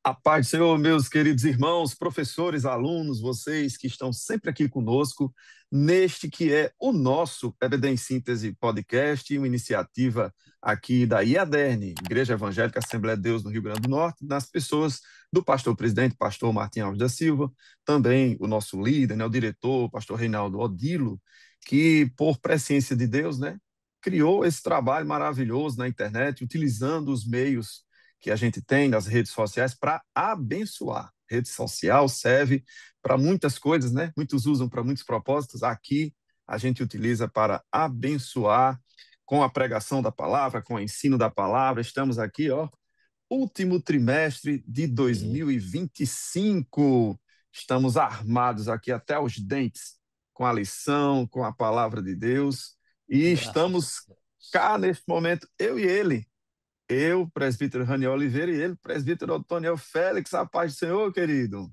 A paz do Senhor, meus queridos irmãos, professores, alunos, vocês que estão sempre aqui conosco, neste que é o nosso EBD em Síntese Podcast, uma iniciativa aqui da IADERN, Igreja Evangélica Assembleia de Deus no Rio Grande do Norte, nas pessoas do pastor-presidente, pastor Martim Alves da Silva, também o nosso líder, né, o diretor, pastor Reinaldo Odilo, que por presciência de Deus, né, criou esse trabalho maravilhoso na internet, utilizando os meios que a gente tem nas redes sociais para abençoar. Rede social serve para muitas coisas, né? Muitos usam para muitos propósitos. Aqui a gente utiliza para abençoar com a pregação da palavra, com o ensino da palavra. Estamos aqui, ó, último trimestre de E 2025. Estamos armados aqui até os dentes com a lição, com a palavra de Deus. E graças estamos a Deus. cá neste momento, eu e ele, eu, presbítero Raniel Oliveira, e ele, presbítero Otoniel Félix. A paz do Senhor, querido.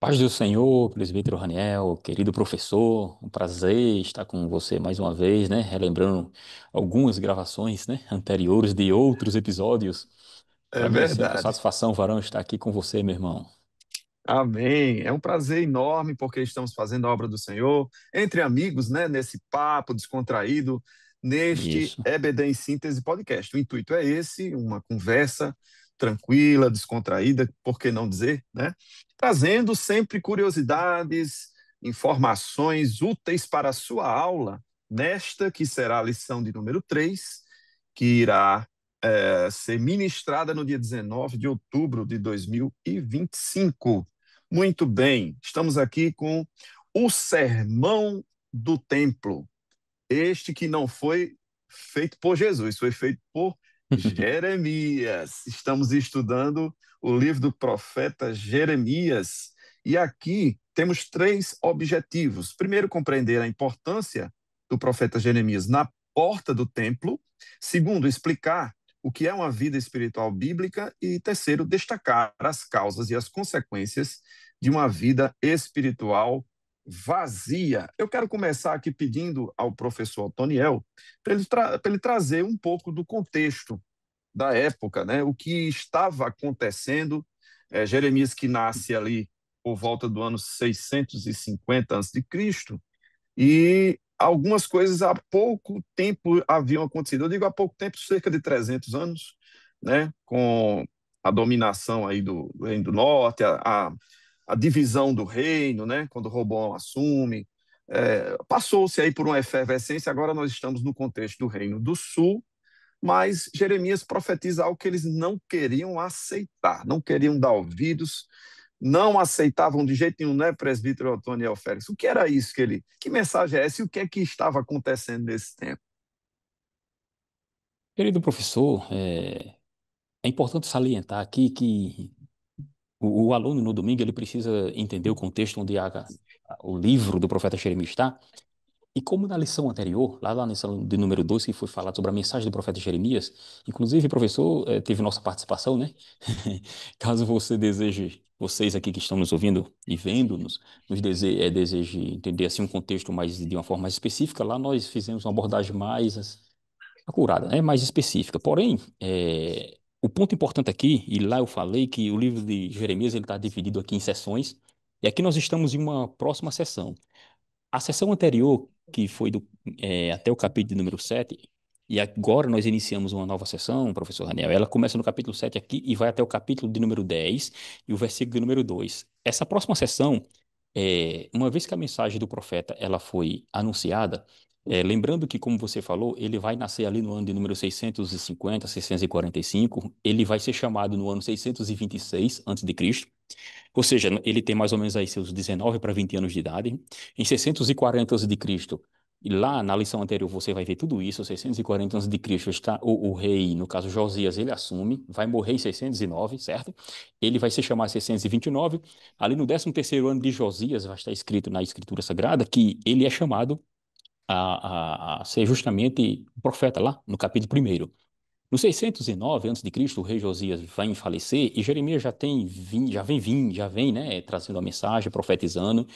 Paz do Senhor, presbítero Raniel, querido professor, um prazer estar com você mais uma vez, né? Relembrando algumas gravações, né, anteriores de outros episódios. É Para mim é sempre uma verdade. satisfação, varão, estar aqui com você, meu irmão. Amém. É um prazer enorme porque estamos fazendo a obra do Senhor entre amigos, né? Nesse papo descontraído, neste Isso. EBD em Síntese Podcast. O intuito é esse, uma conversa tranquila, descontraída, por que não dizer, né? Trazendo sempre curiosidades, informações úteis para a sua aula, nesta que será a lição de número 3, que irá ser ministrada no dia 19 de outubro de 2025. Muito bem, estamos aqui com o Sermão do Templo. Este que não foi feito por Jesus, foi feito por Jeremias. Estamos estudando o livro do profeta Jeremias. E aqui temos três objetivos. Primeiro, compreender a importância do profeta Jeremias na porta do templo. Segundo, explicar o que é uma vida espiritual bíblica. E terceiro, destacar as causas e as consequências de uma vida espiritual vazia. Eu quero começar aqui pedindo ao professor Otoniel para ele trazer um pouco do contexto da época, né? O que estava acontecendo. Jeremias, que nasce ali por volta do ano 650 a.C., e algumas coisas há pouco tempo haviam acontecido. Eu digo há pouco tempo, cerca de 300 anos, né? Com a dominação aí do Reino do Norte, a divisão do reino, né? Quando Roboão assume. Passou-se aí por uma efervescência, agora nós estamos no contexto do Reino do Sul, mas Jeremias profetiza algo que eles não queriam aceitar, não queriam dar ouvidos, não aceitavam de jeito nenhum, né, presbítero Otoniel Félix? O que era isso que mensagem é essa e o que é que estava acontecendo nesse tempo? Querido professor, é importante salientar aqui que o aluno no domingo ele precisa entender o contexto onde o livro do profeta Jeremias está. E como na lição anterior, lá na lição de número 2 que foi falado sobre a mensagem do profeta Jeremias, inclusive, professor, teve nossa participação, né? Caso você deseje, vocês aqui que estão nos ouvindo e vendo-nos, deseje entender assim um contexto mais de uma forma mais específica, lá nós fizemos uma abordagem mais acurada, né? Mais específica. Porém, o ponto importante aqui, e lá eu falei que o livro de Jeremias ele está dividido aqui em sessões, e aqui nós estamos em uma próxima sessão. A sessão anterior, que foi até o capítulo de número 7, e agora nós iniciamos uma nova sessão, professor Raniel. Ela começa no capítulo 7 aqui e vai até o capítulo de número 10 e o versículo de número 2. Essa próxima sessão, uma vez que a mensagem do profeta ela foi anunciada, lembrando que, como você falou, ele vai nascer ali no ano de número 650, 645, ele vai ser chamado no ano 626 a.C., ou seja, ele tem mais ou menos aí seus 19 para 20 anos de idade. Em 640 a.C., e lá na lição anterior você vai ver tudo isso, 640 a.C., está o rei, no caso Josias, ele assume, vai morrer em 609, certo? Ele vai se chamar 629. Ali no 13º ano de Josias, vai estar escrito na Escritura Sagrada que ele é chamado a ser justamente o profeta lá, no capítulo 1º. No 609 a.C., o rei Josias vai falecer e Jeremias já vem, né, trazendo a mensagem, profetizando.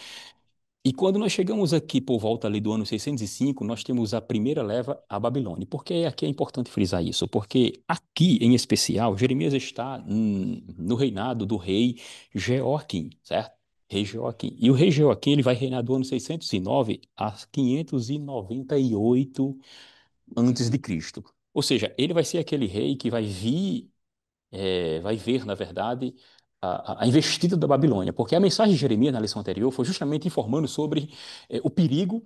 E quando nós chegamos aqui por volta ali do ano 605, nós temos a primeira leva à Babilônia. Por que aqui é importante frisar isso? Porque aqui, em especial, Jeremias está no reinado do rei Jeoaquim, certo? Rei Jeoaquim. E o rei Jeoaquim ele vai reinar do ano 609 a 598 antes de Cristo. Ou seja, ele vai ser aquele rei que vai vir vai ver, na verdade, a investida da Babilônia, porque a mensagem de Jeremias na lição anterior foi justamente informando sobre o perigo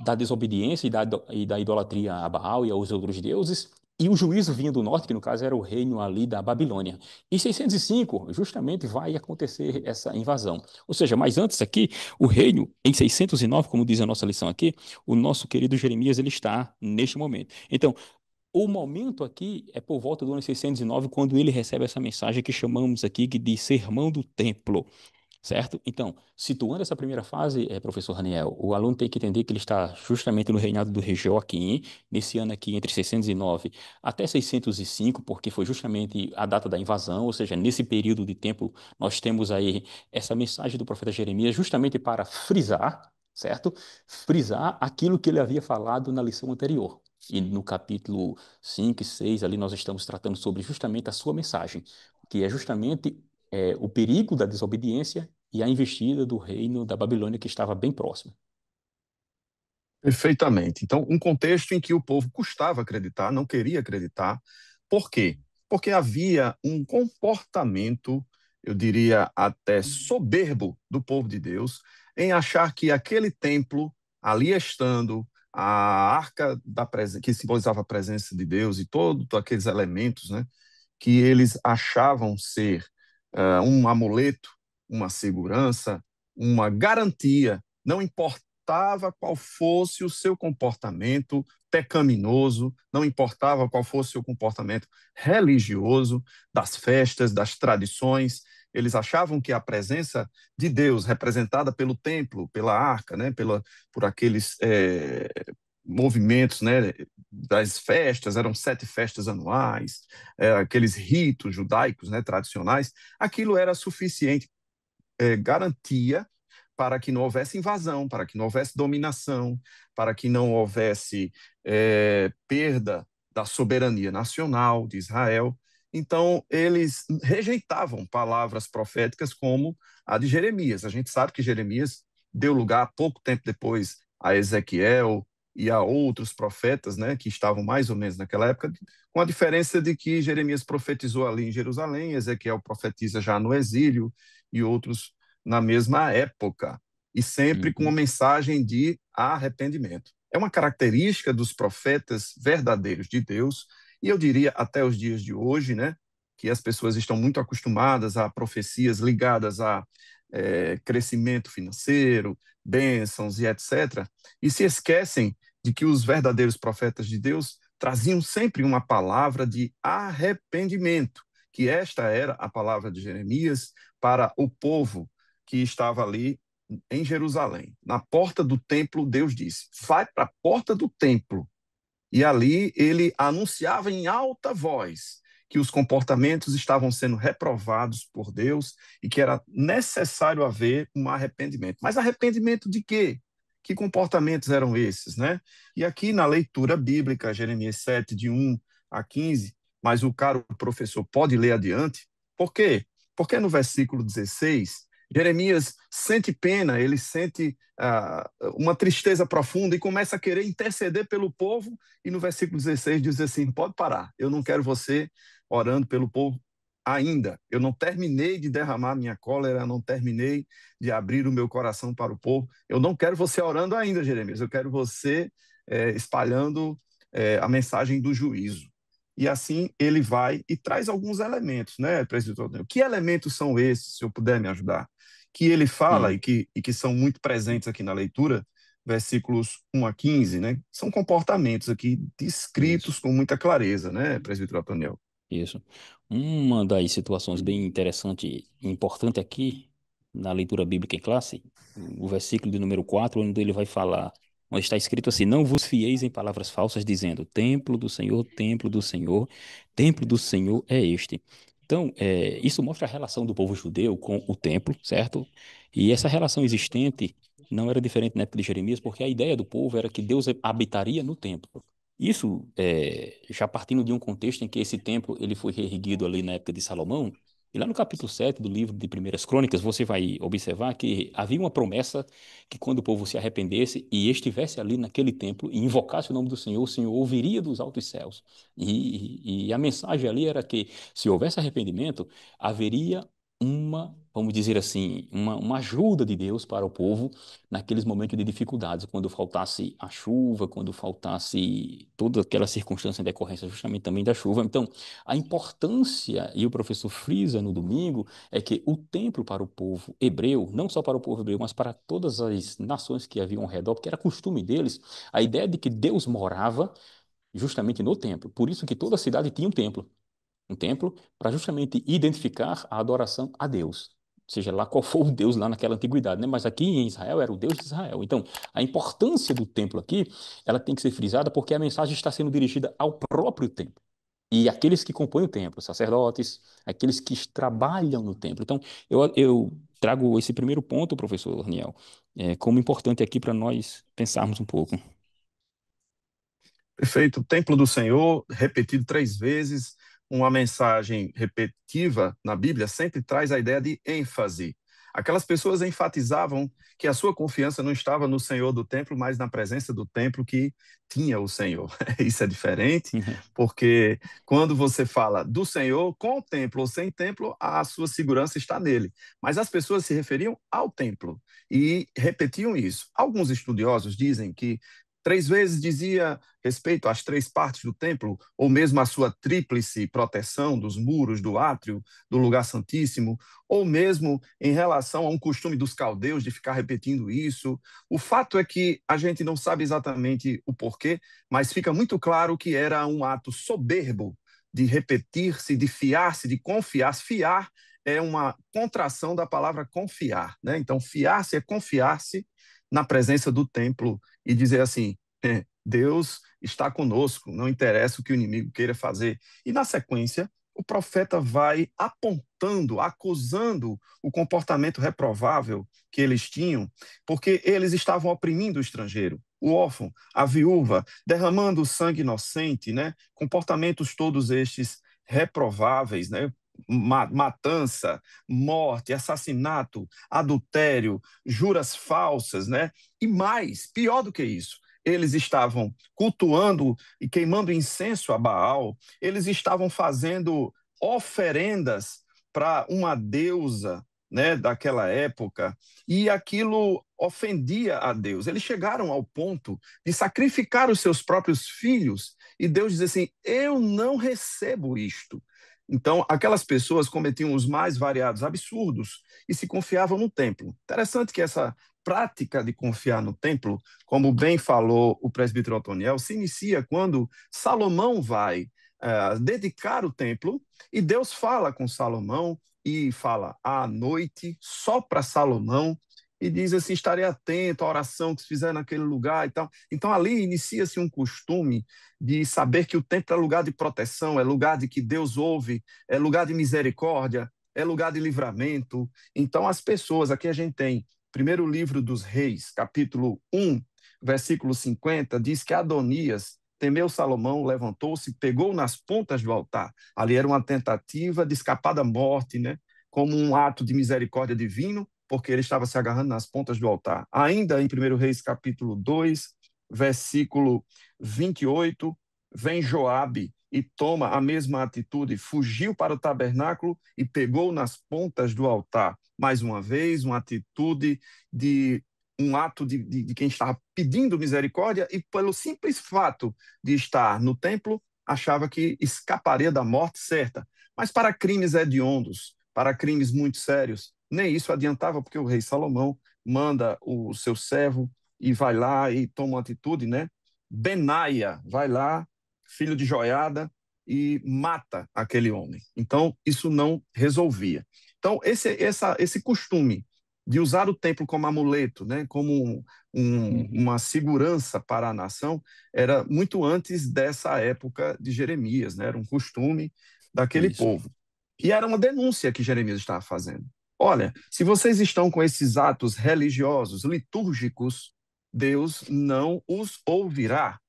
da desobediência e da idolatria a Baal e aos outros deuses, e o juízo vinha do norte, que no caso era o reino ali da Babilônia. Em 605, justamente vai acontecer essa invasão. Ou seja, mas antes aqui, o reino, em 609, como diz a nossa lição aqui, o nosso querido Jeremias, ele está neste momento. Então, o momento aqui é por volta do ano 609, quando ele recebe essa mensagem que chamamos aqui de Sermão do Templo, certo? Então, situando essa primeira fase, professor Raniel, o aluno tem que entender que ele está justamente no reinado do rei Joaquim, nesse ano aqui entre 609 até 605, porque foi justamente a data da invasão, ou seja, nesse período de tempo nós temos aí essa mensagem do profeta Jeremias justamente para frisar, certo? Frisar aquilo que ele havia falado na lição anterior. E no capítulo 5 e 6 ali nós estamos tratando sobre justamente a sua mensagem, que é justamente o perigo da desobediência e a investida do reino da Babilônia que estava bem próximo. Perfeitamente. Então, um contexto em que o povo custava acreditar, não queria acreditar. Por quê? Porque havia um comportamento, eu diria até soberbo, do povo de Deus, em achar que aquele templo, ali estando a arca da presença, que simbolizava a presença de Deus e todos aqueles elementos, né, que eles achavam ser um amuleto, uma segurança, uma garantia, não importava qual fosse o seu comportamento pecaminoso, não importava qual fosse o seu comportamento religioso, das festas, das tradições, eles achavam que a presença de Deus, representada pelo templo, pela arca, né, por aqueles movimentos, né, das festas, eram 7 festas anuais, aqueles ritos judaicos, né, tradicionais, aquilo era suficiente garantia para que não houvesse invasão, para que não houvesse dominação, para que não houvesse perda da soberania nacional de Israel. Então, eles rejeitavam palavras proféticas como a de Jeremias. A gente sabe que Jeremias deu lugar, pouco tempo depois, a Ezequiel e a outros profetas, né, que estavam mais ou menos naquela época, com a diferença de que Jeremias profetizou ali em Jerusalém, Ezequiel profetiza já no exílio, e outros na mesma época, e sempre com uma Uhum. mensagem de arrependimento. É uma característica dos profetas verdadeiros de Deus, e eu diria até os dias de hoje, né, que as pessoas estão muito acostumadas a profecias ligadas a crescimento financeiro, bênçãos e etc., e se esquecem de que os verdadeiros profetas de Deus traziam sempre uma palavra de arrependimento, que esta era a palavra de Jeremias para o povo que estava ali em Jerusalém. Na porta do templo, Deus disse: vai para a porta do templo. E ali ele anunciava em alta voz que os comportamentos estavam sendo reprovados por Deus e que era necessário haver um arrependimento. Mas arrependimento de quê? Que comportamentos eram esses, né? E aqui na leitura bíblica, Jeremias 7, de 1 a 15, mas o caro professor pode ler adiante. Por quê? Porque no versículo 16, Jeremias sente pena, ele sente uma tristeza profunda e começa a querer interceder pelo povo. E no versículo 16 diz assim: pode parar, eu não quero você orando pelo povo ainda. Eu não terminei de derramar minha cólera, não terminei de abrir o meu coração para o povo. Eu não quero você orando ainda, Jeremias, eu quero você espalhando a mensagem do juízo. E assim ele vai e traz alguns elementos, né, presbiteriano? Que elementos são esses, se eu puder me ajudar? Que ele fala Sim, e que são muito presentes aqui na leitura, versículos 1 a 15, né? São comportamentos aqui isso, descritos com muita clareza, né, presbítero Antoniel? isso. Uma das situações bem interessante e importante aqui na leitura bíblica em classe, o versículo de número 4, onde ele vai falar, onde está escrito assim: não vos fieis em palavras falsas, dizendo, templo do Senhor, templo do Senhor é este. Então, isso mostra a relação do povo judeu com o templo, certo? E essa relação existente não era diferente na época de Jeremias, porque a ideia do povo era que Deus habitaria no templo. Isso já partindo de um contexto em que esse templo ele foi reerguido ali na época de Salomão. E lá no capítulo 7 do livro de Primeiras Crônicas, você vai observar que havia uma promessa que quando o povo se arrependesse e estivesse ali naquele templo e invocasse o Senhor ouviria dos altos céus. E a mensagem ali era que se houvesse arrependimento, haveria vamos dizer assim, uma ajuda de Deus para o povo naqueles momentos de dificuldades, quando faltasse a chuva, quando faltasse toda aquela circunstância em decorrência justamente também da chuva. Então, a importância, e o professor frisa no domingo, é que o templo para o povo hebreu, não só para o povo hebreu, mas para todas as nações que haviam ao redor, porque era costume deles, a ideia de que Deus morava justamente no templo. Por isso que toda cidade tinha um templo para justamente identificar a adoração a Deus, seja lá qual for o Deus lá naquela antiguidade, né? Mas aqui em Israel era o Deus de Israel. Então, a importância do templo aqui, ela tem que ser frisada porque a mensagem está sendo dirigida ao próprio templo. E aqueles que compõem o templo, sacerdotes, aqueles que trabalham no templo. Então, eu trago esse primeiro ponto, professor Daniel, como importante aqui para nós pensarmos um pouco. Perfeito. O templo do Senhor, repetido 3 vezes, uma mensagem repetitiva na Bíblia sempre traz a ideia de ênfase. Aquelas pessoas enfatizavam que a sua confiança não estava no Senhor do templo, mas na presença do templo que tinha o Senhor. Isso é diferente, porque quando você fala do Senhor, com o templo ou sem templo, a sua segurança está nele. Mas as pessoas se referiam ao templo e repetiam isso. Alguns estudiosos dizem que 3 vezes dizia respeito às 3 partes do templo, ou mesmo à sua tríplice proteção dos muros, do átrio, do lugar santíssimo, ou mesmo em relação a um costume dos caldeus de ficar repetindo isso. O fato é que a gente não sabe exatamente o porquê, mas fica muito claro que era um ato soberbo de repetir-se, de fiar-se, de confiar-se. Fiar é uma contração da palavra confiar, né? Então, fiar-se é confiar-se na presença do templo e dizer assim: Deus está conosco, não interessa o que o inimigo queira fazer. E na sequência, o profeta vai apontando, acusando o comportamento reprovável que eles tinham, porque eles estavam oprimindo o estrangeiro, o órfão, a viúva, derramando sangue inocente, né? Comportamentos todos estes reprováveis, né? Matança, morte, assassinato, adultério, juras falsas, né? E mais, pior do que isso, eles estavam cultuando e queimando incenso a Baal, eles estavam fazendo oferendas para uma deusa, né, daquela época, e aquilo ofendia a Deus. Eles chegaram ao ponto de sacrificar os seus próprios filhos, e Deus diz assim: eu não recebo isto. Então, aquelas pessoas cometiam os mais variados absurdos e se confiavam no templo. Interessante que essa prática de confiar no templo, como bem falou o presbítero Otoniel, se inicia quando Salomão vai dedicar o templo e Deus fala com Salomão e fala à noite só para Salomão e diz assim: estarei atento à oração que se fizer naquele lugar e tal. Então ali inicia-se um costume de saber que o templo é lugar de proteção, é lugar de que Deus ouve, é lugar de misericórdia, é lugar de livramento. Então as pessoas, aqui a gente tem primeiro livro dos Reis, capítulo 1, versículo 50, diz que Adonias temeu Salomão, levantou-se, pegou nas pontas do altar. Ali era uma tentativa de escapar da morte, né? Como um ato de misericórdia divino, porque ele estava se agarrando nas pontas do altar. Ainda em 1 Reis, capítulo 2, versículo 28, vem Joabe e toma a mesma atitude, fugiu para o tabernáculo e pegou nas pontas do altar. Mais uma vez, uma atitude de um ato de quem estava pedindo misericórdia e pelo simples fato de estar no templo, achava que escaparia da morte certa. Mas para crimes hediondos, para crimes muito sérios, nem isso adiantava, porque o rei Salomão manda o seu servo e vai lá e toma uma atitude, né? Benaia vai lá, filho de Joiada, e mata aquele homem. Então, isso não resolvia. Então, esse costume de usar o templo como amuleto, né, como Uhum. uma segurança para a nação, era muito antes dessa época de Jeremias, né, era um costume daquele Isso. povo. E era uma denúncia que Jeremias estava fazendo. Olha, se vocês estão com esses atos religiosos, litúrgicos, Deus não os ouvirá,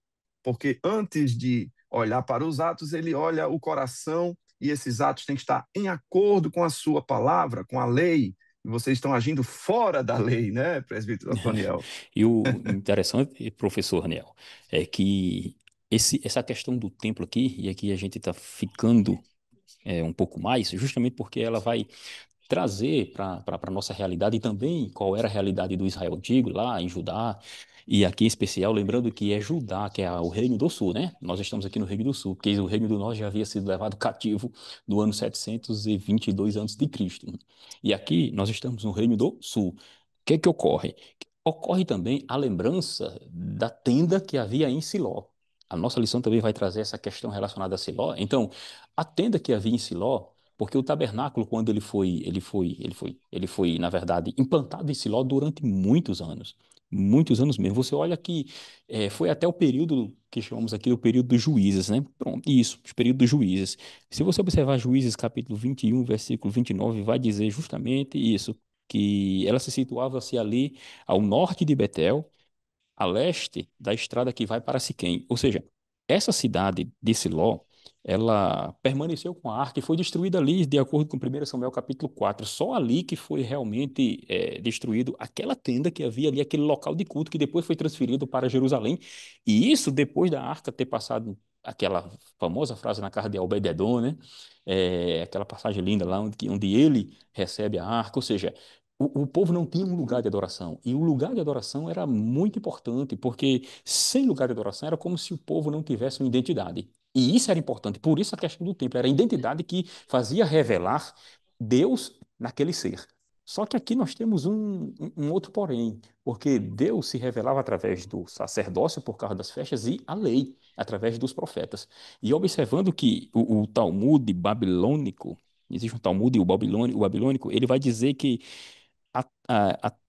porque antes de olhar para os atos, ele olha o coração e esses atos têm que estar em acordo com a sua palavra, com a lei. E vocês estão agindo fora da lei, né, presbítero Otoniel? E o interessante, professor Raniel, é que essa questão do templo aqui, e aqui a gente está ficando um pouco mais, justamente porque ela vai trazer para a nossa realidade e também qual era a realidade do Israel antigo lá em Judá, e aqui em especial, lembrando que é Judá, que é o Reino do Sul, né? Nós estamos aqui no Reino do Sul, porque o Reino do Norte já havia sido levado cativo no ano 722 a.C. E aqui nós estamos no Reino do Sul. O que é que ocorre? Ocorre também a lembrança da tenda que havia em Siló. A nossa lição também vai trazer essa questão relacionada a Siló. Então, a tenda que havia em Siló, porque o tabernáculo, quando ele foi, na verdade, implantado em Siló durante muitos anos mesmo. Você olha que foi até o período que chamamos aqui o período dos juízes, né? Pronto, isso, o período dos juízes. Se você observar Juízes capítulo 21, versículo 29, vai dizer justamente isso, que ela se situava-se ali ao norte de Betel, a leste da estrada que vai para Siquém. Ou seja, essa cidade de Siló, ela permaneceu com a arca e foi destruída ali, de acordo com 1 Samuel capítulo 4. Só ali que foi realmente destruído aquela tenda que havia ali, aquele local de culto que depois foi transferido para Jerusalém. E isso depois da arca ter passado aquela famosa frase na casa de Obed-edom, né? Aquela passagem linda lá onde ele recebe a arca. Ou seja, o povo não tinha um lugar de adoração. E o lugar de adoração era muito importante, porque sem lugar de adoração era como se o povo não tivesse uma identidade. E isso era importante. Por isso a questão do templo era a identidade que fazia revelar Deus naquele ser. Só que aqui nós temos um outro porém, porque Deus se revelava através do sacerdócio por causa das festas e a lei, através dos profetas. E observando que o Talmud babilônico, existe um Talmud, o babilônico, ele vai dizer que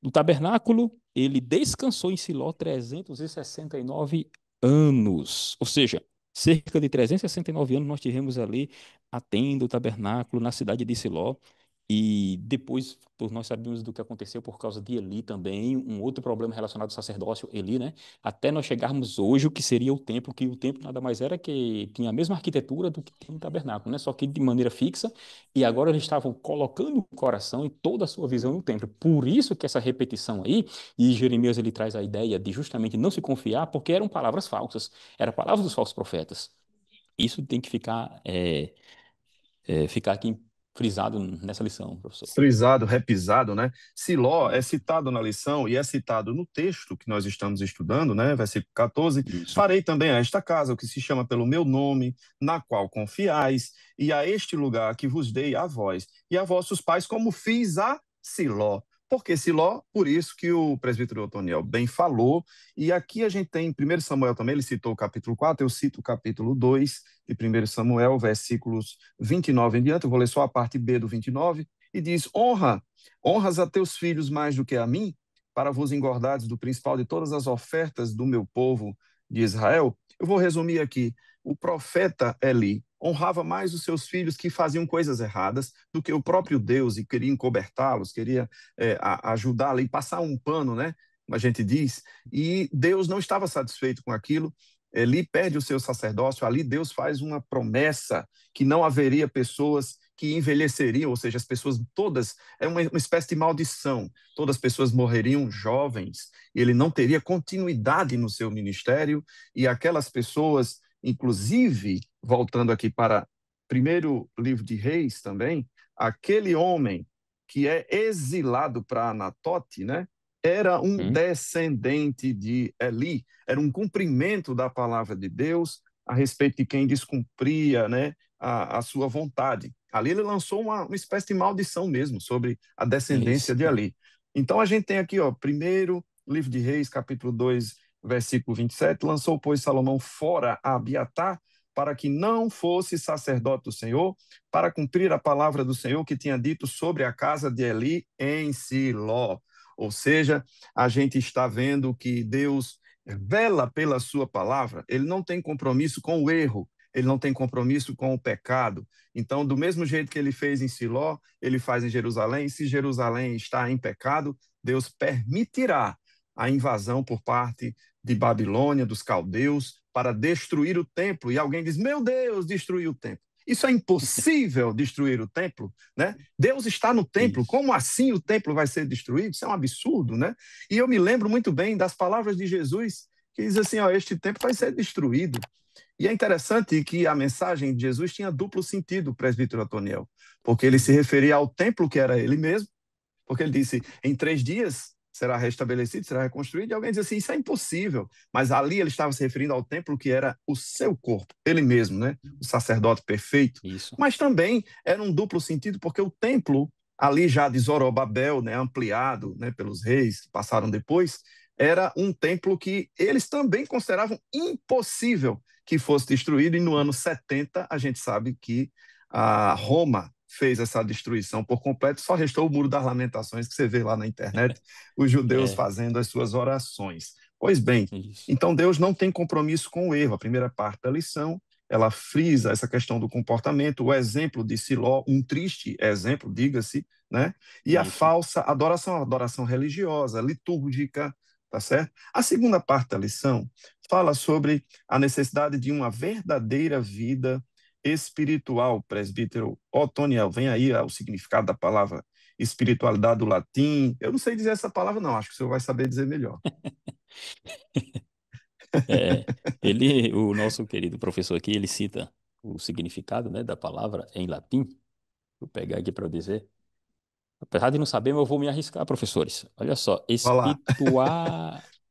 o tabernáculo, ele descansou em Siló 369 anos. Ou seja, cerca de 369 anos nós tivemos ali a tenda, o tabernáculo na cidade de Siló. E depois nós sabemos do que aconteceu por causa de Eli também, um outro problema relacionado ao sacerdócio, Eli, né? Até nós chegarmos hoje, o que seria o templo, que o templo nada mais era que tinha a mesma arquitetura do que tem o tabernáculo, né? Só que de maneira fixa, e agora eles estavam colocando o coração e toda a sua visão no templo. Por isso que essa repetição aí, e Jeremias ele traz a ideia de justamente não se confiar, porque eram palavras falsas, eram palavras dos falsos profetas. Isso tem que ficar aqui frisado nessa lição, professor. Frisado, repisado, né? Siló é citado na lição e é citado no texto que nós estamos estudando, né? Versículo 14. Isso. Farei também a esta casa o que se chama pelo meu nome, na qual confiais, e a este lugar que vos dei a vós e a vossos pais, como fiz a Siló. Porque Siló, por isso que o presbítero Otoniel bem falou, e aqui a gente tem em 1 Samuel também, ele citou o capítulo 4, eu cito o capítulo 2 de 1 Samuel, versículos 29 em diante, eu vou ler só a parte B do 29, e diz, honras a teus filhos mais do que a mim, para vos engordares do principal de todas as ofertas do meu povo de Israel. Eu vou resumir aqui, o profeta Eli honrava mais os seus filhos que faziam coisas erradas do que o próprio Deus e queria encobertá-los, queria ajudá-los e passar um pano, né? Como a gente diz, e Deus não estava satisfeito com aquilo. Eli perde o seu sacerdócio, ali Deus faz uma promessa que não haveria pessoas que envelheceriam, ou seja, as pessoas todas, é uma espécie de maldição, todas as pessoas morreriam jovens, e ele não teria continuidade no seu ministério, e aquelas pessoas, inclusive, voltando aqui para primeiro livro de Reis também, aquele homem que é exilado para Anatote, né? Era um Hum? descendente de Eli, era um cumprimento da palavra de Deus a respeito de quem descumpria, né, a sua vontade. Ali ele lançou uma espécie de maldição mesmo sobre a descendência Isso. de Eli. Então a gente tem aqui, ó, primeiro livro de Reis, capítulo 2, versículo 27, lançou, pois, Salomão fora a Abiatar, para que não fosse sacerdote do Senhor, para cumprir a palavra do Senhor que tinha dito sobre a casa de Eli em Siló. Ou seja, a gente está vendo que Deus vela pela sua palavra, ele não tem compromisso com o erro, ele não tem compromisso com o pecado. Então, do mesmo jeito que ele fez em Siló, ele faz em Jerusalém. Se Jerusalém está em pecado, Deus permitirá a invasão por parte de Babilônia, dos caldeus, para destruir o templo. E alguém diz: meu Deus, destruiu o templo. Isso é impossível, destruir o templo, né? Deus está no templo, Isso. como assim o templo vai ser destruído? Isso é um absurdo, né? E eu me lembro muito bem das palavras de Jesus, que diz assim: ó, este templo vai ser destruído. E é interessante que a mensagem de Jesus tinha duplo sentido, presbítero Otoniel, porque ele se referia ao templo que era ele mesmo, porque ele disse: em 3 dias será restabelecido, será reconstruído, e alguém diz assim: isso é impossível. Mas ali ele estava se referindo ao templo que era o seu corpo, ele mesmo, né? O sacerdote perfeito. Isso. Mas também era um duplo sentido, porque o templo, ali já de Zorobabel, né, ampliado, né, pelos reis que passaram depois, era um templo que eles também consideravam impossível que fosse destruído, e no ano 70 a gente sabe que a Roma fez essa destruição por completo, só restou o Muro das Lamentações, que você vê lá na internet, os judeus É, fazendo as suas orações. Pois bem, isso. então Deus não tem compromisso com o erro. A primeira parte da lição, ela frisa essa questão do comportamento, o exemplo de Siló, um triste exemplo, diga-se, né? E a Isso. falsa adoração, a adoração religiosa, litúrgica, tá certo? A segunda parte da lição fala sobre a necessidade de uma verdadeira vida espiritual, presbítero Otoniel. Vem aí o significado da palavra espiritualidade do latim. Eu não sei dizer essa palavra, não, acho que o senhor vai saber dizer melhor. É, o nosso querido professor aqui, ele cita o significado, né, da palavra em latim. Vou pegar aqui para eu dizer. Apesar de não saber, mas eu vou me arriscar, professores. Olha só, Vai lá.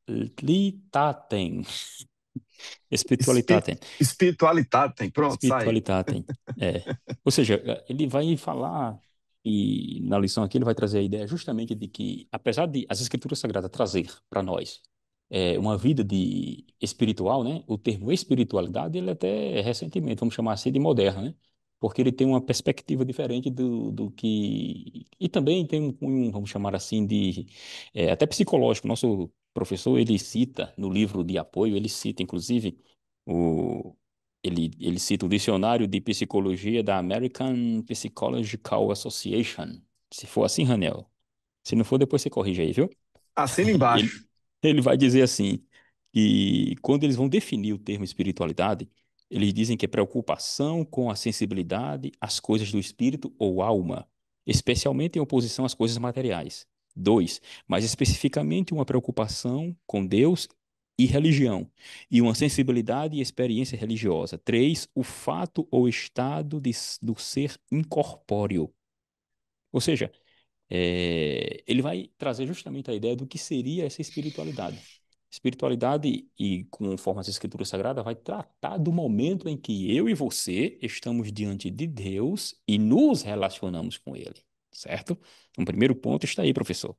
espiritualitatem. Espiritualitatem. Espiritualidade tem. Pronto, saiu. Espiritualitatem. É. Ou seja, ele vai falar, e na lição aqui ele vai trazer a ideia justamente de que, apesar de as Escrituras Sagradas trazer para nós uma vida de espiritual, né? O termo espiritualidade, ele até recentemente, vamos chamar assim, de moderno, né? Porque ele tem uma perspectiva diferente do que... E também tem um cunho, vamos chamar assim, de... até psicológico. Nosso professor, ele cita no livro de apoio, ele cita, inclusive, o ele cita o dicionário de psicologia da American Psychological Association. Se for assim, Ranel. Se não for, depois você corrige aí, viu? Assina Ele, embaixo. ele vai dizer assim, que quando eles vão definir o termo espiritualidade, eles dizem que é preocupação com a sensibilidade às coisas do espírito ou alma, especialmente em oposição às coisas materiais. Dois, mais especificamente uma preocupação com Deus e religião, e uma sensibilidade e experiência religiosa. Três, o fato ou estado do ser incorpóreo. Ou seja, ele vai trazer justamente a ideia do que seria essa espiritualidade. Espiritualidade, e conforme as Escrituras Sagradas, vai tratar do momento em que eu e você estamos diante de Deus e nos relacionamos com Ele, certo? Um primeiro ponto está aí, professor.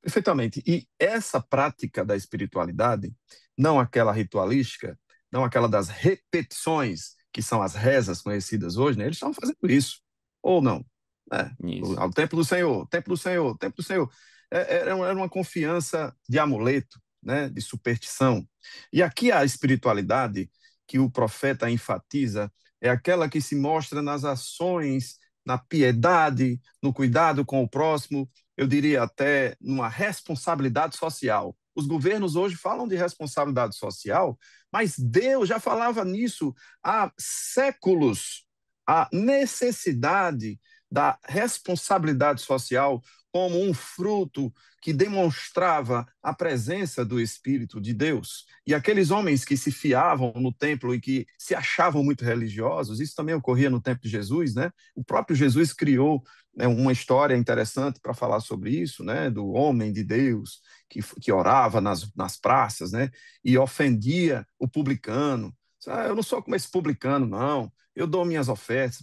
Perfeitamente. E essa prática da espiritualidade, não aquela ritualística, não aquela das repetições, que são as rezas conhecidas hoje, né? Eles estão fazendo isso. Ou não? Né? Isso. Ao templo do Senhor, templo do Senhor, templo do Senhor. Era uma confiança de amuleto, né? De superstição. E aqui a espiritualidade que o profeta enfatiza é aquela que se mostra nas ações, na piedade, no cuidado com o próximo, eu diria até numa responsabilidade social. Os governos hoje falam de responsabilidade social, mas Deus já falava nisso há séculos. A necessidade da responsabilidade social como um fruto que demonstrava a presença do Espírito de Deus. E aqueles homens que se fiavam no templo e que se achavam muito religiosos, isso também ocorria no tempo de Jesus, né? O próprio Jesus criou, né, uma história interessante para falar sobre isso, né? Do homem de Deus que orava nas praças, né? E ofendia o publicano. Eu não sou como esse publicano, não. Eu dou minhas ofertas,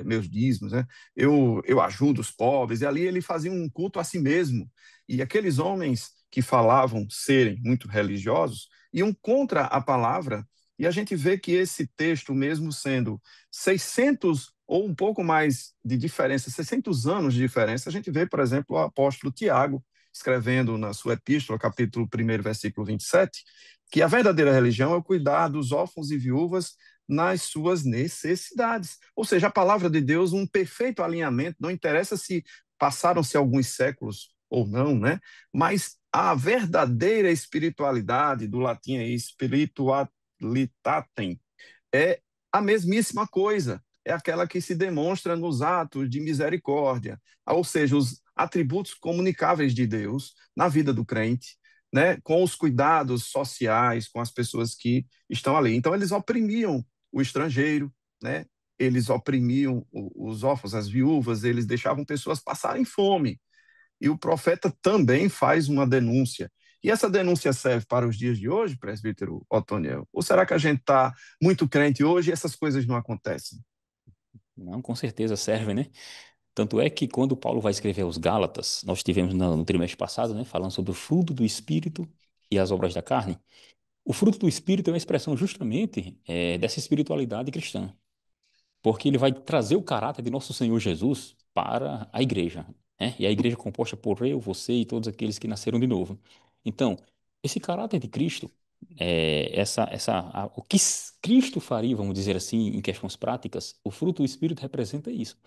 meus dízimos, né? Eu ajudo os pobres. E ali ele fazia um culto a si mesmo. E aqueles homens que falavam serem muito religiosos iam contra a palavra. E a gente vê que esse texto, mesmo sendo 600 ou um pouco mais de diferença, 600 anos de diferença, a gente vê, por exemplo, o apóstolo Tiago escrevendo na sua epístola, capítulo 1, versículo 27, que a verdadeira religião é o cuidar dos órfãos e viúvas nas suas necessidades. Ou seja, a palavra de Deus, um perfeito alinhamento, não interessa se passaram-se alguns séculos ou não, né? Mas a verdadeira espiritualidade, do latim é spiritualitatem, é a mesmíssima coisa. É aquela que se demonstra nos atos de misericórdia, ou seja, os atributos comunicáveis de Deus na vida do crente, né, com os cuidados sociais, com as pessoas que estão ali. Então, eles oprimiam o estrangeiro, né, eles oprimiam os órfãos, as viúvas, eles deixavam pessoas passarem fome. E o profeta também faz uma denúncia. E essa denúncia serve para os dias de hoje, presbítero Otoniel? Ou será que a gente está muito crente hoje e essas coisas não acontecem? Não, com certeza serve, né? Tanto é que quando Paulo vai escrever aos Gálatas, nós tivemos no trimestre passado, né, falando sobre o fruto do Espírito e as obras da carne. O fruto do Espírito é uma expressão justamente dessa espiritualidade cristã, porque ele vai trazer o caráter de nosso Senhor Jesus para a igreja, né? E a igreja é composta por eu, você e todos aqueles que nasceram de novo. Então, esse caráter de Cristo, o que Cristo faria, vamos dizer assim, em questões práticas, o fruto do Espírito representa isso.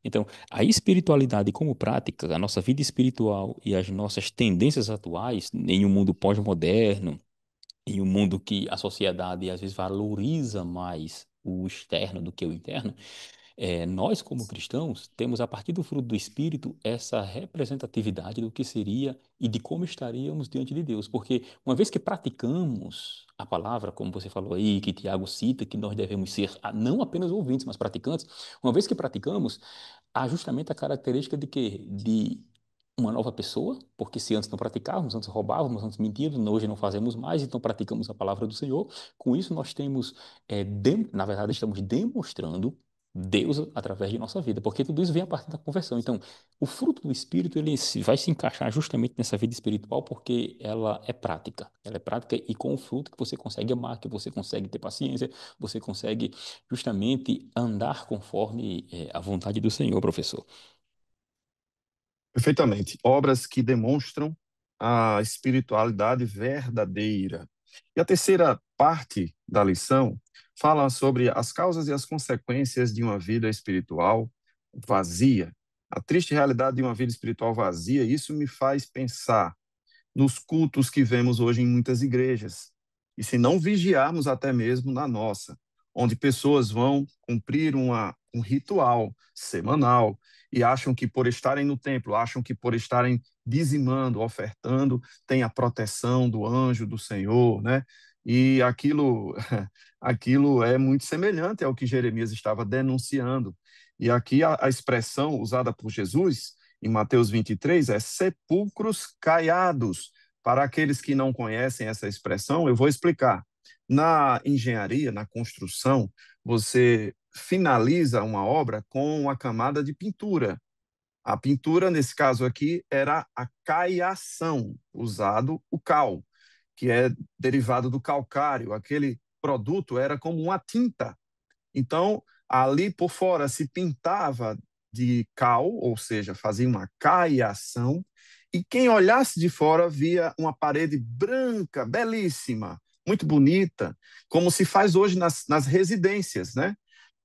Então, a espiritualidade como prática, a nossa vida espiritual e as nossas tendências atuais em um mundo pós-moderno, em um mundo que a sociedade às vezes valoriza mais o externo do que o interno, nós, como cristãos, temos a partir do fruto do Espírito essa representatividade do que seria e de como estaríamos diante de Deus. Porque uma vez que praticamos a palavra, como você falou aí, que Tiago cita, que nós devemos ser não apenas ouvintes, mas praticantes, uma vez que praticamos, há justamente a característica de quê? De uma nova pessoa, porque se antes não praticávamos, antes roubávamos, antes mentíamos, hoje não fazemos mais, então praticamos a palavra do Senhor. Com isso, nós temos, na verdade, estamos demonstrando Deus através de nossa vida, porque tudo isso vem a partir da conversão. Então, o fruto do Espírito vai se encaixar justamente nessa vida espiritual, porque ela é prática. Ela é prática e com o fruto que você consegue amar, que você consegue ter paciência, você consegue justamente andar conforme a vontade do Senhor, professor. Perfeitamente. Obras que demonstram a espiritualidade verdadeira. E a terceira parte da lição fala sobre as causas e as consequências de uma vida espiritual vazia. A triste realidade de uma vida espiritual vazia, isso me faz pensar nos cultos que vemos hoje em muitas igrejas. E se não vigiarmos até mesmo na nossa, onde pessoas vão cumprir um ritual semanal e acham que por estarem no templo, acham que por estarem dizimando, ofertando, tem a proteção do anjo do Senhor, né? E aquilo é muito semelhante ao que Jeremias estava denunciando. E aqui a expressão usada por Jesus em Mateus 23 é sepulcros caiados. Para aqueles que não conhecem essa expressão, eu vou explicar. Na engenharia, na construção, você finaliza uma obra com uma camada de pintura. A pintura, nesse caso aqui, era a caiação, usado o cal, que é derivado do calcário. Aquele produto era como uma tinta. Então, ali por fora se pintava de cal, ou seja, fazia uma caiação, e quem olhasse de fora via uma parede branca, belíssima, muito bonita, como se faz hoje nas residências, né?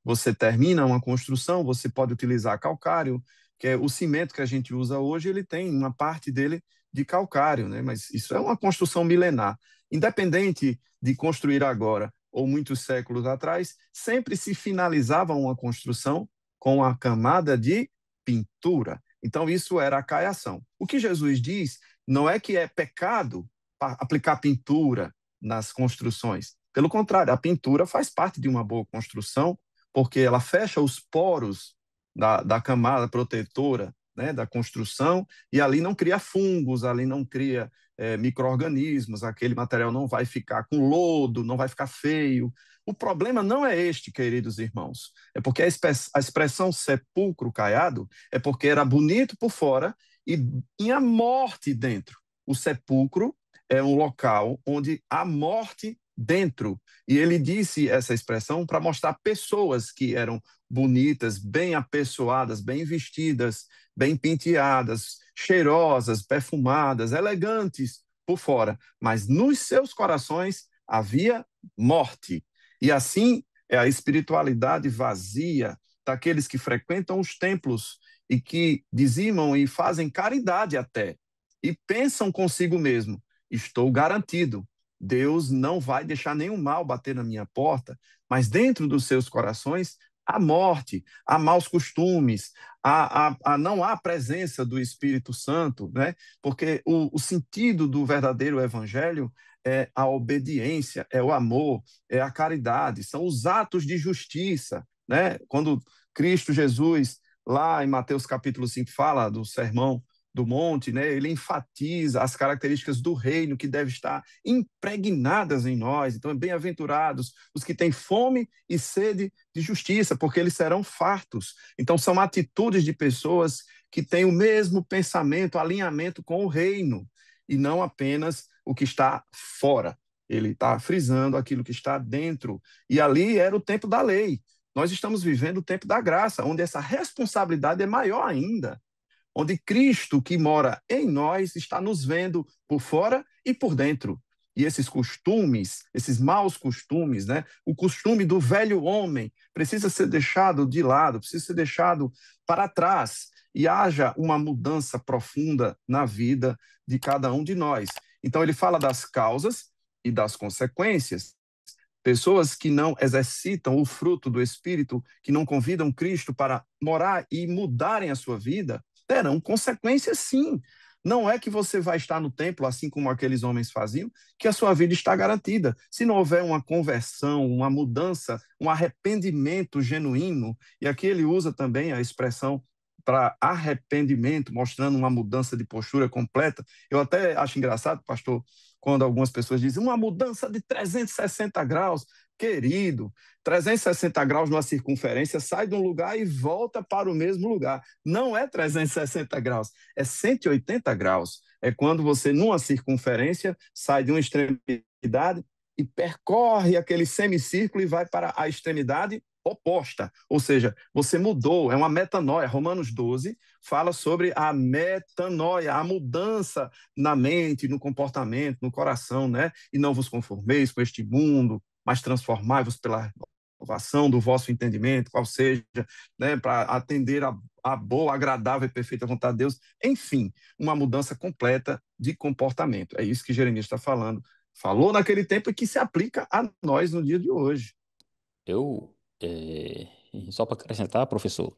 Você termina uma construção, você pode utilizar calcário, que é o cimento que a gente usa hoje, ele tem uma parte dele de calcário, né? Mas isso é uma construção milenar. Independente de construir agora ou muitos séculos atrás, sempre se finalizava uma construção com a camada de pintura. Então, isso era a caiação. O que Jesus diz não é que é pecado aplicar pintura nas construções. Pelo contrário, a pintura faz parte de uma boa construção, porque ela fecha os poros da camada protetora, né, da construção, e ali não cria fungos, ali não cria micro-organismos, aquele material não vai ficar com lodo, não vai ficar feio. O problema não é este, queridos irmãos, é porque a expressão sepulcro caiado é porque era bonito por fora e tinha morte dentro. O sepulcro é um local onde há morte dentro. E ele disse essa expressão para mostrar pessoas que eram bonitas, bem apessoadas, bem vestidas, bem penteadas, cheirosas, perfumadas, elegantes por fora, mas nos seus corações havia morte. E assim é a espiritualidade vazia daqueles que frequentam os templos e que dizimam e fazem caridade até, e pensam consigo mesmo: estou garantido, Deus não vai deixar nenhum mal bater na minha porta, mas dentro dos seus corações há morte, há maus costumes, não há presença do Espírito Santo, né? Porque o sentido do verdadeiro evangelho é a obediência, é o amor, é a caridade, são os atos de justiça, né? Quando Cristo Jesus, lá em Mateus capítulo 5, fala do sermão do monte, né? Ele enfatiza as características do reino que devem estar impregnadas em nós. Então, bem-aventurados os que têm fome e sede de justiça, porque eles serão fartos. Então, são atitudes de pessoas que têm o mesmo pensamento, alinhamento com o reino, e não apenas o que está fora. Ele está frisando aquilo que está dentro. E ali era o tempo da lei. Nós estamos vivendo o tempo da graça, onde essa responsabilidade é maior ainda, onde Cristo que mora em nós está nos vendo por fora e por dentro. E esses costumes, esses maus costumes, né? O costume do velho homem precisa ser deixado de lado, precisa ser deixado para trás e haja uma mudança profunda na vida de cada um de nós. Então ele fala das causas e das consequências. Pessoas que não exercitam o fruto do Espírito, que não convidam Cristo para morar e mudarem a sua vida, terão consequências sim. Não é que você vai estar no templo, assim como aqueles homens faziam, que a sua vida está garantida. Se não houver uma conversão, uma mudança, um arrependimento genuíno, e aqui ele usa também a expressão para arrependimento, mostrando uma mudança de postura completa. Eu até acho engraçado, pastor, quando algumas pessoas dizem uma mudança de 360 graus. Querido, 360 graus numa circunferência sai de um lugar e volta para o mesmo lugar. Não é 360 graus, é 180 graus. É quando você, numa circunferência, sai de uma extremidade e percorre aquele semicírculo e vai para a extremidade oposta. Ou seja, você mudou, é uma metanoia. Romanos 12 fala sobre a metanoia, a mudança na mente, no comportamento, no coração, né? E não vos conformeis com este mundo, mas transformai-vos pela renovação do vosso entendimento, qual seja, né, para atender a boa, agradável e perfeita vontade de Deus. Enfim, uma mudança completa de comportamento. É isso que Jeremias está falando. Falou naquele tempo e que se aplica a nós no dia de hoje. Eu, só para acrescentar, professor,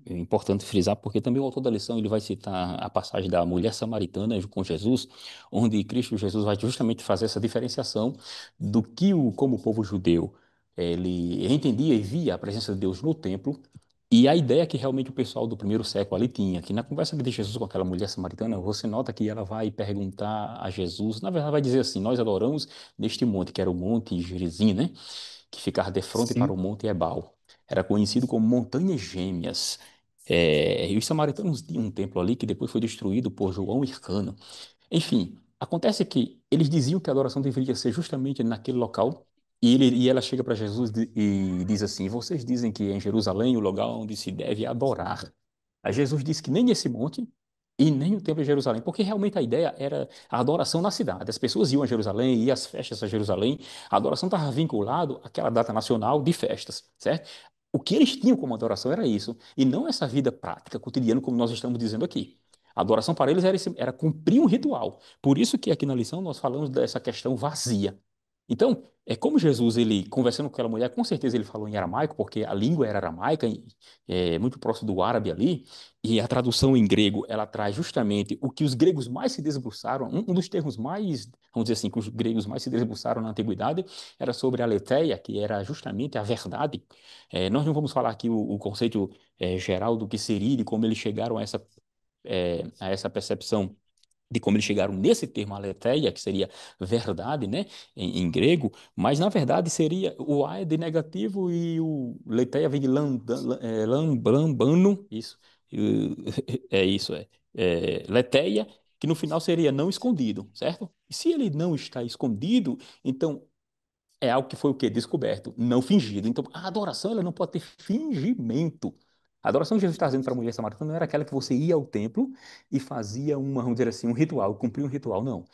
é importante frisar, porque também o autor da lição ele vai citar a passagem da mulher samaritana com Jesus, onde Cristo Jesus vai justamente fazer essa diferenciação do que como o povo judeu ele entendia e via a presença de Deus no templo, e a ideia que realmente o pessoal do primeiro século ali tinha, que na conversa de Jesus com aquela mulher samaritana, você nota que ela vai perguntar a Jesus, na verdade vai dizer assim, nós adoramos neste monte, que era o Monte Gerizim, né? Que ficava de frente para o Sim, Monte Ebal. Era conhecido como Montanhas Gêmeas. E os samaritanos tinham um templo ali que depois foi destruído por João Hircano. Enfim, acontece que eles diziam que a adoração deveria ser justamente naquele local. E ela chega para Jesus e diz assim: Vocês dizem que é em Jerusalém o lugar onde se deve adorar. Aí Jesus disse que nem nesse monte e nem o templo de Jerusalém, porque realmente a ideia era a adoração na cidade. As pessoas iam a Jerusalém, iam às festas a Jerusalém. A adoração estava vinculada àquela data nacional de festas, certo? O que eles tinham como adoração era isso, e não essa vida prática, cotidiana, como nós estamos dizendo aqui. A adoração para eles era cumprir um ritual. Por isso que aqui na lição nós falamos dessa questão vazia. Então, é como Jesus, ele conversando com aquela mulher, com certeza ele falou em aramaico, porque a língua era aramaica, muito próximo do árabe ali, e a tradução em grego, ela traz justamente o que os gregos mais se debruçaram, um dos termos mais, vamos dizer assim, que os gregos mais se debruçaram na antiguidade, era sobre a aletheia, que era justamente a verdade. Nós não vamos falar aqui o conceito geral do que seria e de como eles chegaram a essa percepção de como eles chegaram nesse termo aletheia, que seria verdade, né, em grego, mas na verdade seria o a é de negativo e o letheia vem de lambano, isso, é isso, letheia, que no final seria não escondido, certo? E se ele não está escondido, então é algo que foi o quê? Descoberto, não fingido. Então, a adoração ela não pode ter fingimento. A adoração que Jesus está dizendo para a mulher samaritana não era aquela que você ia ao templo e fazia vamos dizer assim, um ritual, cumpria um ritual, não.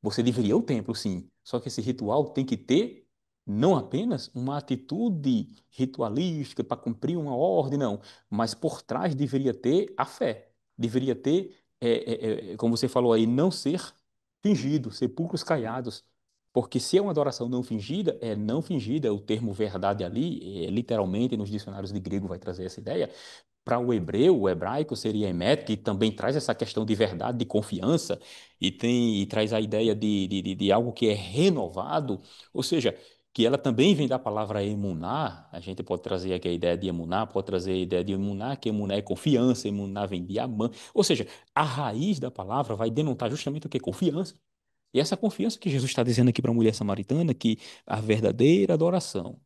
Você deveria ir ao templo, sim. Só que esse ritual tem que ter não apenas uma atitude ritualística para cumprir uma ordem, não, mas por trás deveria ter a fé. Deveria ter, como você falou aí, não ser fingido, sepulcros caiados. Porque se é uma adoração não fingida, é não fingida, o termo verdade ali, literalmente nos dicionários de grego vai trazer essa ideia, para o hebreu, o hebraico seria emet, que também traz essa questão de verdade, de confiança, e traz a ideia de algo que é renovado, ou seja, que ela também vem da palavra emuná, a gente pode trazer aqui a ideia de emuná, pode trazer a ideia de emuná, que emuná é confiança, emuná vem de amã, ou seja, a raiz da palavra vai denotar justamente o que é confiança. E essa confiança que Jesus está dizendo aqui para a mulher samaritana, que a verdadeira adoração,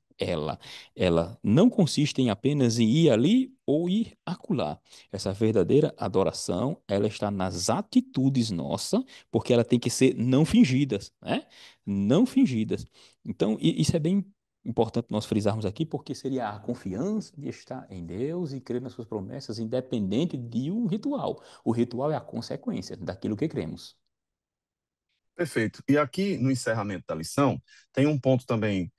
ela não consiste em apenas em ir ali ou ir acolá. Essa verdadeira adoração, ela está nas atitudes nossas, porque ela tem que ser não fingidas, né? Não fingidas. Então, isso é bem importante nós frisarmos aqui, porque seria a confiança de estar em Deus e crer nas suas promessas, independente de um ritual. O ritual é a consequência daquilo que cremos. Perfeito. E aqui no encerramento da lição, tem um ponto também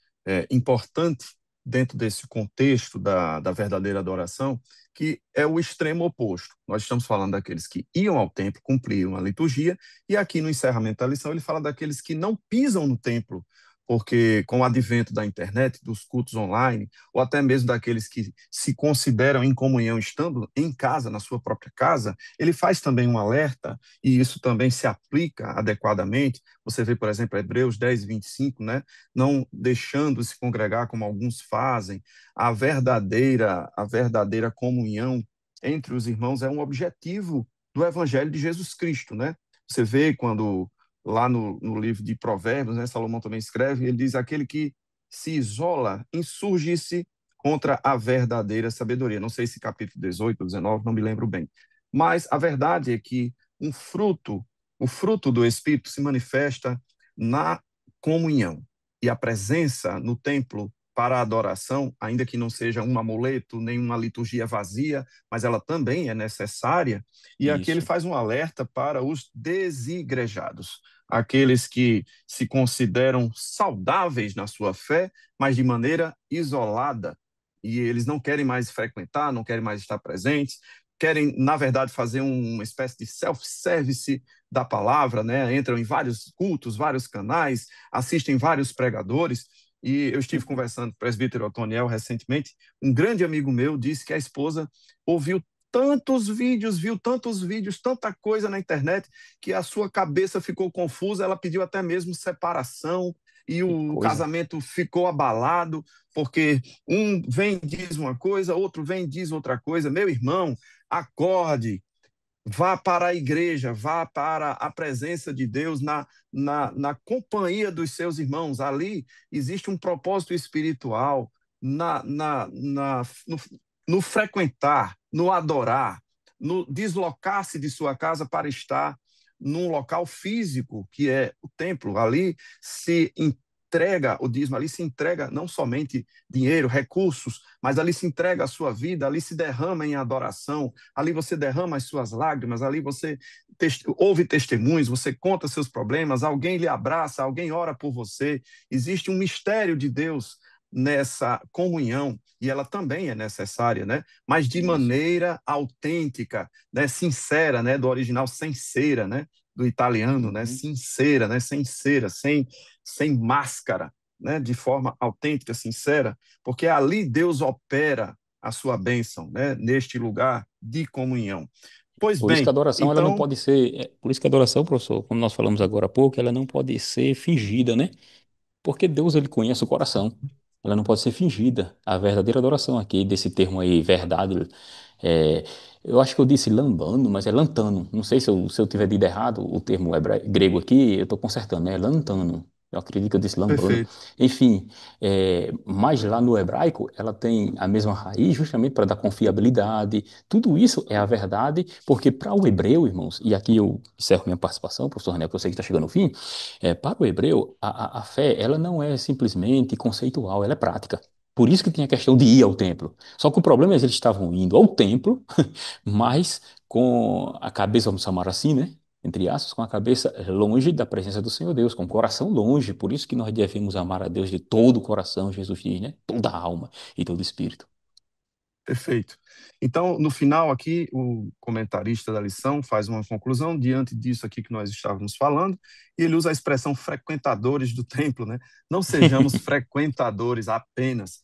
importante dentro desse contexto da verdadeira adoração, que é o extremo oposto. Nós estamos falando daqueles que iam ao templo, cumpriam a liturgia, e aqui no encerramento da lição ele fala daqueles que não pisam no templo, porque com o advento da internet, dos cultos online, ou até mesmo daqueles que se consideram em comunhão estando em casa, na sua própria casa, ele faz também um alerta e isso também se aplica adequadamente. Você vê, por exemplo, Hebreus 10, 25, né? Não deixando se congregar como alguns fazem, a verdadeira comunhão entre os irmãos é um objetivo do Evangelho de Jesus Cristo, né? Você vê quando lá no livro de Provérbios, né, Salomão também escreve, ele diz: aquele que se isola insurge-se contra a verdadeira sabedoria. Não sei se capítulo 18 ou 19, não me lembro bem. Mas a verdade é que um fruto, o fruto do Espírito se manifesta na comunhão. E a presença no templo para a adoração, ainda que não seja um amuleto, nem uma liturgia vazia, mas ela também é necessária. E aqui ele Isso. faz um alerta para os desigrejados, aqueles que se consideram saudáveis na sua fé, mas de maneira isolada. E eles não querem mais frequentar, não querem mais estar presentes, querem, na verdade, fazer uma espécie de self-service da palavra, né? Entram em vários cultos, vários canais, assistem vários pregadores. E eu estive conversando com o presbítero Otoniel recentemente. Um grande amigo meu disse que a esposa ouviu tantos vídeos, viu tantos vídeos, tanta coisa na internet, que a sua cabeça ficou confusa. Ela pediu até mesmo separação e Que o coisa. casamento ficou abalado, porque um vem e diz uma coisa, outro vem e diz outra coisa. Meu irmão, acorde, vá para a igreja, vá para a presença de Deus na companhia dos seus irmãos. Ali existe um propósito espiritual na, na, na, no, no frequentar, no adorar, no deslocar-se de sua casa para estar num local físico, que é o templo. Ali se entrega o dízimo, ali se entrega não somente dinheiro, recursos, mas ali se entrega a sua vida, ali se derrama em adoração, ali você derrama as suas lágrimas, ali você ouve testemunhos, você conta seus problemas, alguém lhe abraça, alguém ora por você. Existe um mistério de Deus nessa comunhão e ela também é necessária, né? Mas de Isso. maneira autêntica, né? Sincera, né? Do original sincera, né? Do italiano, né? Uhum. Sincera, né? Sincera, sem máscara, né? De forma autêntica, sincera, porque ali Deus opera a sua bênção, né? Neste lugar de comunhão. Pois Por isso que a bem, adoração ela não então, pode ser, por isso que a adoração, professor, como nós falamos agora há pouco, ela não pode ser fingida, né? Porque Deus ele conhece o coração. Ela não pode ser fingida. A verdadeira adoração aqui desse termo aí, verdade, é, eu acho que eu disse lambano, mas é lantano. Não sei se eu tiver dito errado o termo grego aqui, eu estou consertando, né? É lantano. Eu acredito que eu disse lambano. perfeito. Enfim, mas lá no hebraico ela tem a mesma raiz justamente para dar confiabilidade. Tudo isso é a verdade, porque para o hebreu, irmãos, e aqui eu encerro minha participação, professor René, porque eu sei que está chegando ao fim, para o hebreu, a fé ela não é simplesmente conceitual, ela é prática. Por isso que tinha a questão de ir ao templo. Só que o problema é que eles estavam indo ao templo, mas com a cabeça, vamos chamar assim, né? Entre aspas, com a cabeça longe da presença do Senhor Deus, com o coração longe. Por isso que nós devemos amar a Deus de todo o coração, Jesus diz, né? Toda a alma e todo o espírito. Perfeito. Então, no final aqui, o comentarista da lição faz uma conclusão diante disso aqui que nós estávamos falando, e ele usa a expressão frequentadores do templo, né? Não sejamos frequentadores apenas.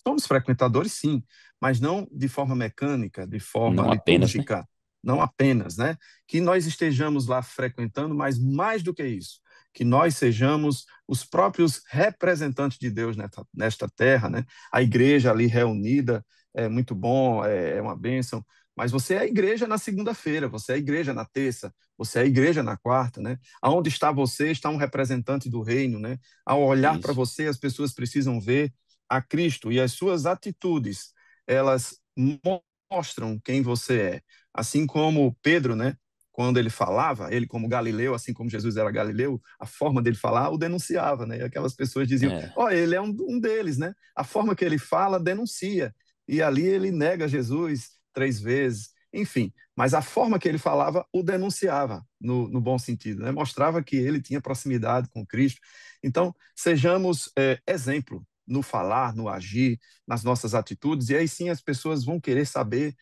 Somos frequentadores, sim, mas não de forma mecânica, de forma Não apenas, né? litúrgica, não apenas, né? Que nós estejamos lá frequentando, mas mais do que isso, que nós sejamos os próprios representantes de Deus nesta terra, né? A igreja ali reunida é muito bom, é uma bênção, mas você é a igreja na segunda-feira, você é a igreja na terça, você é a igreja na quarta, né? Aonde está você, está um representante do reino, né? Ao olhar para Isso. você, as pessoas precisam ver a Cristo e as suas atitudes, elas mostram quem você é. Assim como Pedro, né? Quando ele falava, ele como Galileu, assim como Jesus era Galileu, a forma dele falar o denunciava, né? E aquelas pessoas diziam, É, ó, ele é um deles, né? A forma que ele fala denuncia. E ali ele nega Jesus 3 vezes, enfim. Mas a forma que ele falava o denunciava, no bom sentido, né? Mostrava que ele tinha proximidade com Cristo. Então, sejamos exemplo no falar, no agir, nas nossas atitudes, e aí sim as pessoas vão querer saber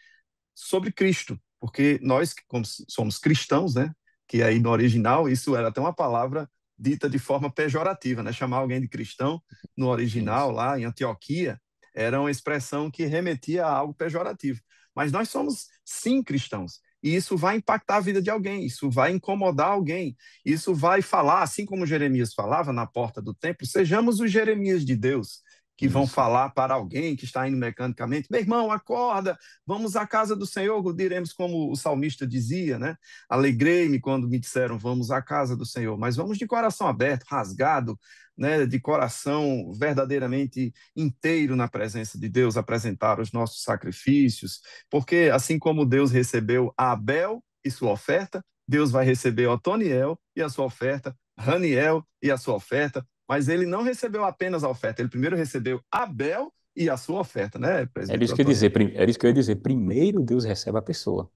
sobre Cristo, porque nós, como somos cristãos, né? Que aí no original isso era até uma palavra dita de forma pejorativa, né? Chamar alguém de cristão no original isso. lá em Antioquia era uma expressão que remetia a algo pejorativo. Mas nós somos sim cristãos. E isso vai impactar a vida de alguém, isso vai incomodar alguém, isso vai falar, assim como Jeremias falava na porta do templo, sejamos os Jeremias de Deus, que vão Isso. falar para alguém que está indo mecanicamente: meu irmão, acorda, vamos à casa do Senhor, diremos como o salmista dizia, né? Alegrei-me quando me disseram, vamos à casa do Senhor, mas vamos de coração aberto, rasgado, né? De coração verdadeiramente inteiro na presença de Deus, apresentar os nossos sacrifícios, porque assim como Deus recebeu Abel e sua oferta, Deus vai receber Otoniel e a sua oferta, Raniel e a sua oferta, mas ele não recebeu apenas a oferta, ele primeiro recebeu Abel e a sua oferta, né, Era isso presbítero que eu ia dizer. Antônio? Era isso que eu ia dizer. Primeiro Deus recebe a pessoa.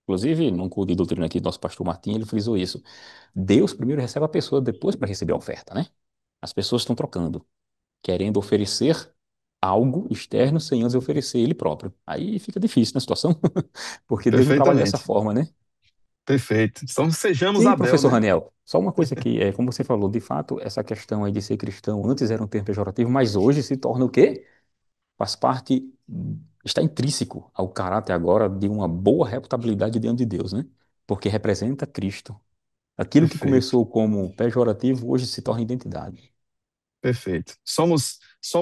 Inclusive, num curso de doutrina aqui do nosso pastor Martim, ele frisou isso. Deus primeiro recebe a pessoa, depois para receber a oferta, né? As pessoas estão trocando, querendo oferecer algo externo sem antes oferecer ele próprio. Aí fica difícil na situação, porque Deus não trabalha dessa Perfeitamente, forma, né? perfeito. Então sejamos Sim, Abel, professor né? Raniel, só uma coisa que, como você falou, de fato, essa questão aí de ser cristão antes era um termo pejorativo, mas hoje se torna o quê? Faz parte, está intrínseco ao caráter agora de uma boa reputabilidade diante de Deus, né? Porque representa Cristo. Aquilo que Perfeito, começou como pejorativo hoje se torna identidade. perfeito. Somos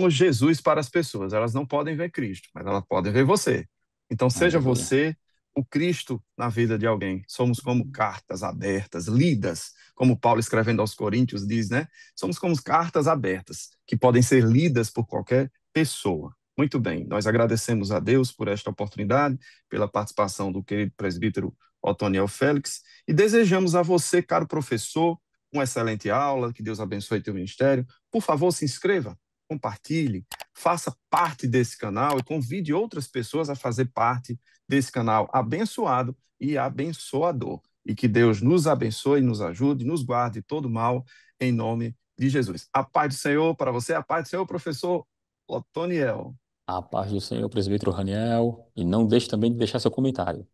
Jesus para as pessoas, elas não podem ver Cristo, mas elas podem ver você. Então seja Aleluia. você o Cristo na vida de alguém. Somos como cartas abertas, lidas, como Paulo escrevendo aos Coríntios diz, né? Somos como cartas abertas, que podem ser lidas por qualquer pessoa. Muito bem, nós agradecemos a Deus por esta oportunidade, pela participação do querido presbítero Otoniel Félix, e desejamos a você, caro professor, uma excelente aula, que Deus abençoe teu ministério. Por favor, se inscreva, compartilhe, faça parte desse canal e convide outras pessoas a fazer parte desse canal abençoado e abençoador. E que Deus nos abençoe, nos ajude, nos guarde todo mal, em nome de Jesus. A paz do Senhor para você, a paz do Senhor, professor Otoniel. A paz do Senhor, presbítero Raniel, e não deixe também de deixar seu comentário.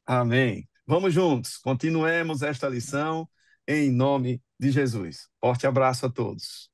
Amém. Vamos juntos, continuemos esta lição em nome de Jesus. Forte abraço a todos.